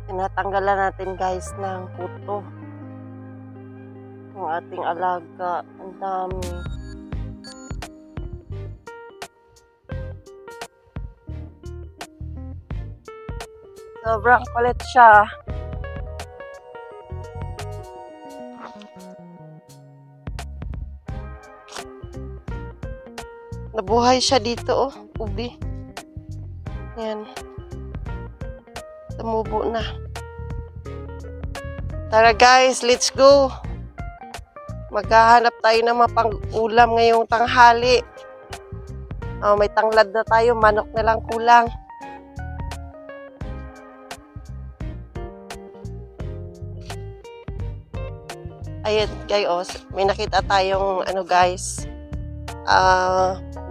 Tinatanggalan natin guys ng kuto ng ating alaga. Ang dami. Sobrang kulit siya. Nabuhay siya dito, oh. Ubi. Yan. Tumubo na. Tara guys, let's go. Maghahanap tayo ng mapang-ulam ngayong tanghali. Oh, may tanglad na tayo. Manok na lang kulang. Ayan, guys. May nakita tayong ano guys.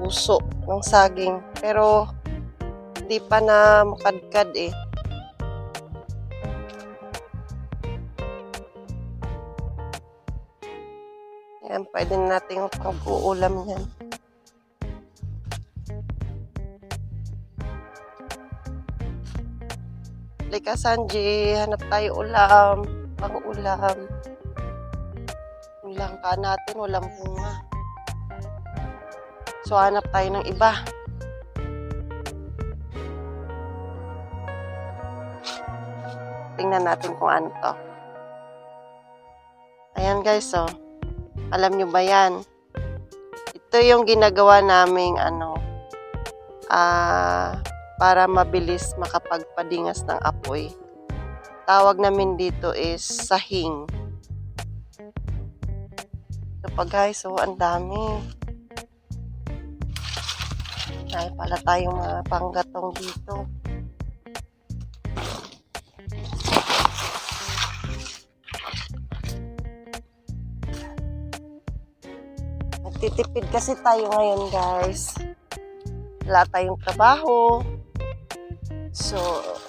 Puso ng saging. Pero, hindi pa na makadkad eh. Yan, pwede natin pag-uulam yan. Lika Sanji, hanap tayo ulam. Pang-ulam. Ulang ka natin, walang bunga. So, hanap tayo ng iba. Tingnan natin kung ano to. Ayan guys, oh. Alam nyo ba yan? Ito yung ginagawa naming para mabilis makapagpadingas ng apoy. Tawag namin dito is sahing. Ito pa guys, oh, ang dami. Ay, pala tayong mga panggatong dito. Nagtitipid kasi tayo ngayon guys. Wala tayong trabaho. So,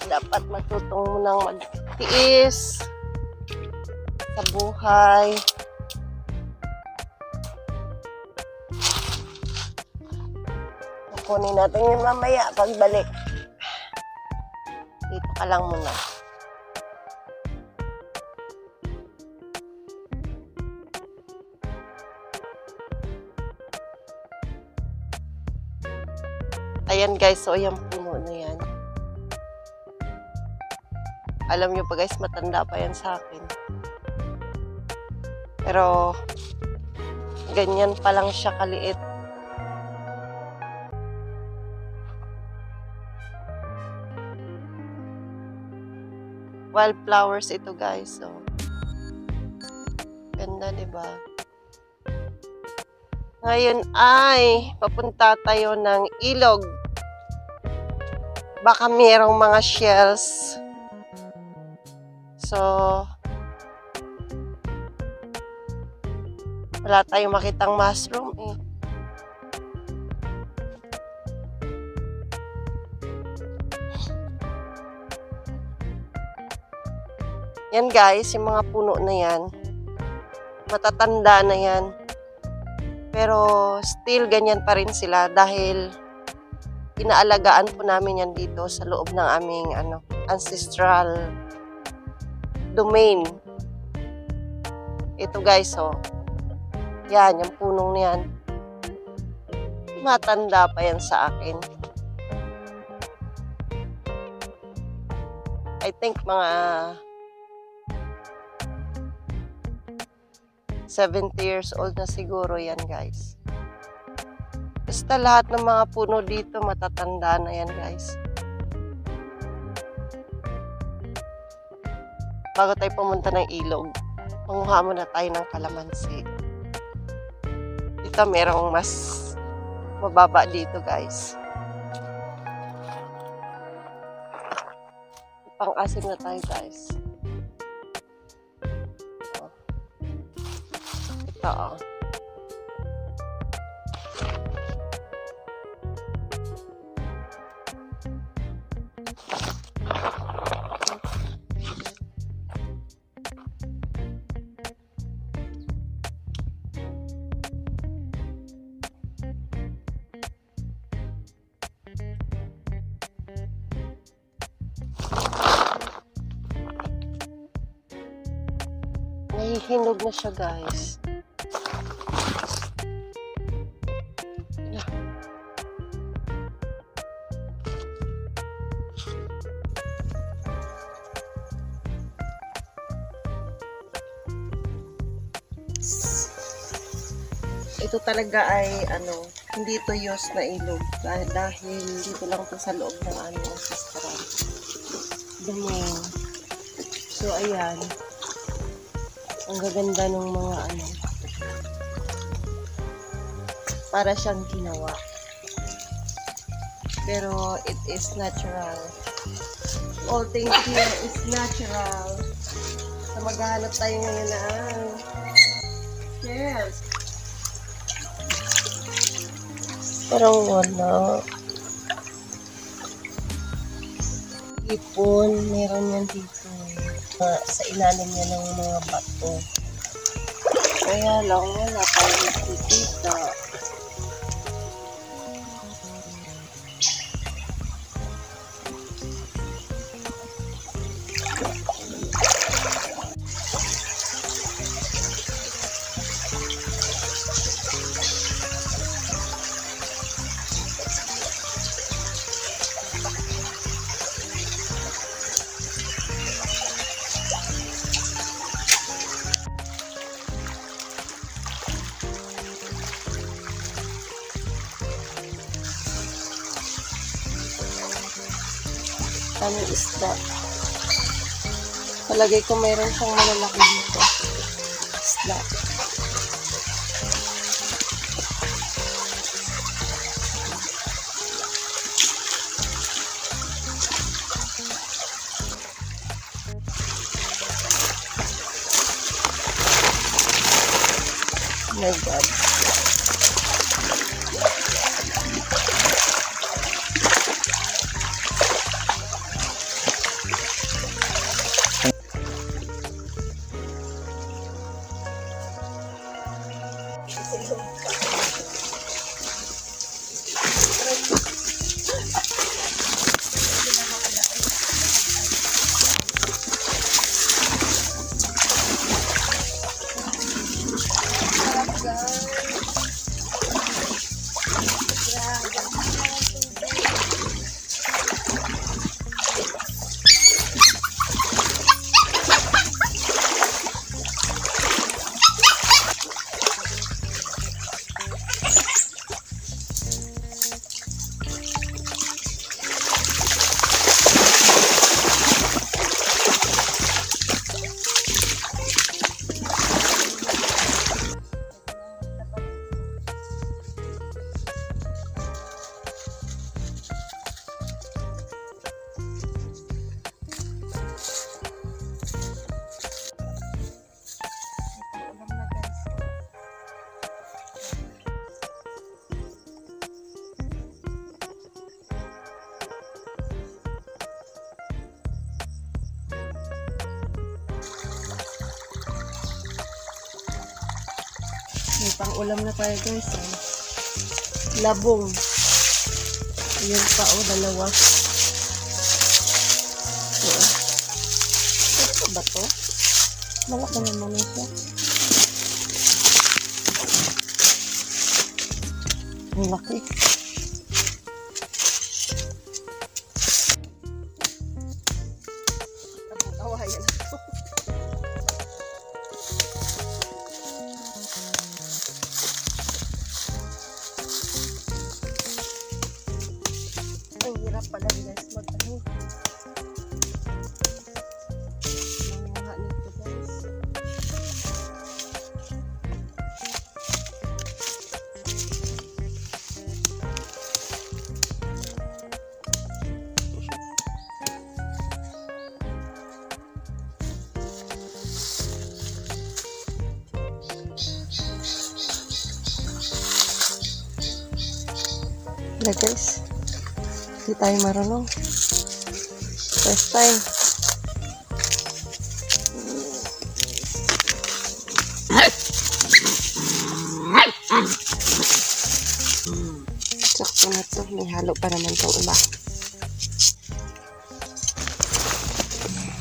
dapat matutong munang magtiis sa buhay. Kunin natin yung mamaya pagbalik. Dito ka lang muna. Ayan guys, so yung puno na yan. Alam nyo pa guys, matanda pa yan sa akin. Pero, ganyan pa lang siya kaliit. Wildflowers ito guys, so. Ganda, diba? Ngayon ay papunta tayo ng ilog. Baka mayroong mga shells. So, wala tayong makitang mushroom eh. Yan guys, yung mga puno na yan. Matatanda na yan. Pero still ganyan pa rin sila dahil inaalagaan po namin yan dito sa loob ng aming ancestral domain. Ito guys, oh. Yan, yung punong yan. Matanda pa yan sa akin. I think mga 70 years old na siguro yan guys. Basta lahat ng mga puno dito matatanda na yan guys. Bago tayo pumunta ng ilog, manguha muna tayo ng kalamansi. Dito merong mas mababa dito guys. Pang-asim na tayo guys. Ito. Nahihinog na siya, guys. Ito talaga ay hindi to yos na ilog dahil dito lang to sa loob ng ancestral domain. So ayan, ang gaganda ng mga para siyang ginawa, pero it is natural. All things here is natural. So maghahanap tayo ngayon ng yes. Parang wala. Ipon, meron yan dito. Sa ilalim niya ng mga bato. Kaya lang, wala tayong nakikita. Daming isda. Palagay ko mayroon siyang malalaki dito. Isda. Oh my God. May pang-ulam na tayo, guys. Labong. Ayan pa, dalawa. Ito ba to? Malaki naman ito. Ang laki. Awayan ako. Ang hirap pala, guys, mag-ano. Mga nito, guys. Wala, guys. Hindi tayo marunong. First time. Sakto na to. May halo pa naman itong iba.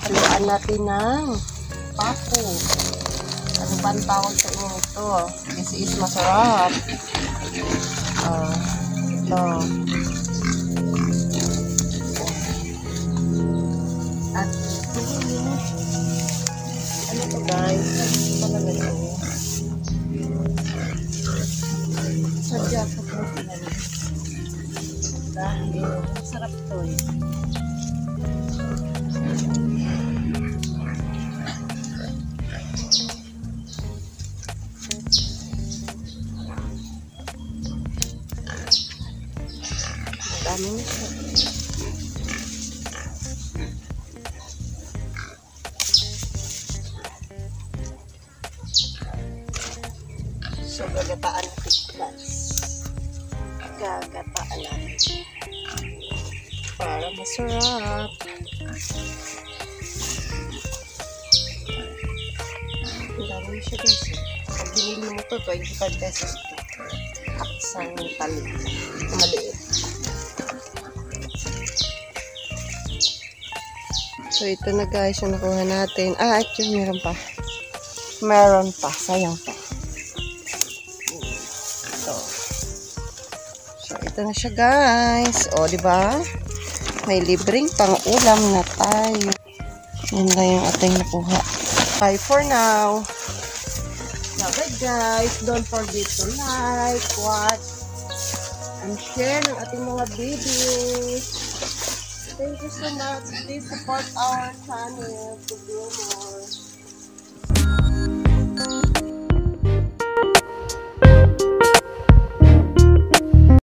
Haluan natin ng papo. Ano ba ang tawag sa inyo ito? This is masarap. Ito. At ano to guys? Ano talaga ito? Sadya ko po sila. Dahil masarap to eh. Madami na siya. So, gagataan natin guys. Gagataan natin. Para masarap. Ang dami siya guys. Pag binili mo ito, 25 pesos ito. Isang tali. Maliit. So, ito na guys yung nakuha natin. Actually, meron pa. Meron pa. Sayang pa. Ito. So, ito na siya guys. O, diba? May libreng pang-ulam na tayo. Yan lang yung ating nakuha. Bye for now. Bye guys. Don't forget to like, watch, and share ng ating mga videos. Thank you so much. Please support our channel to grow more.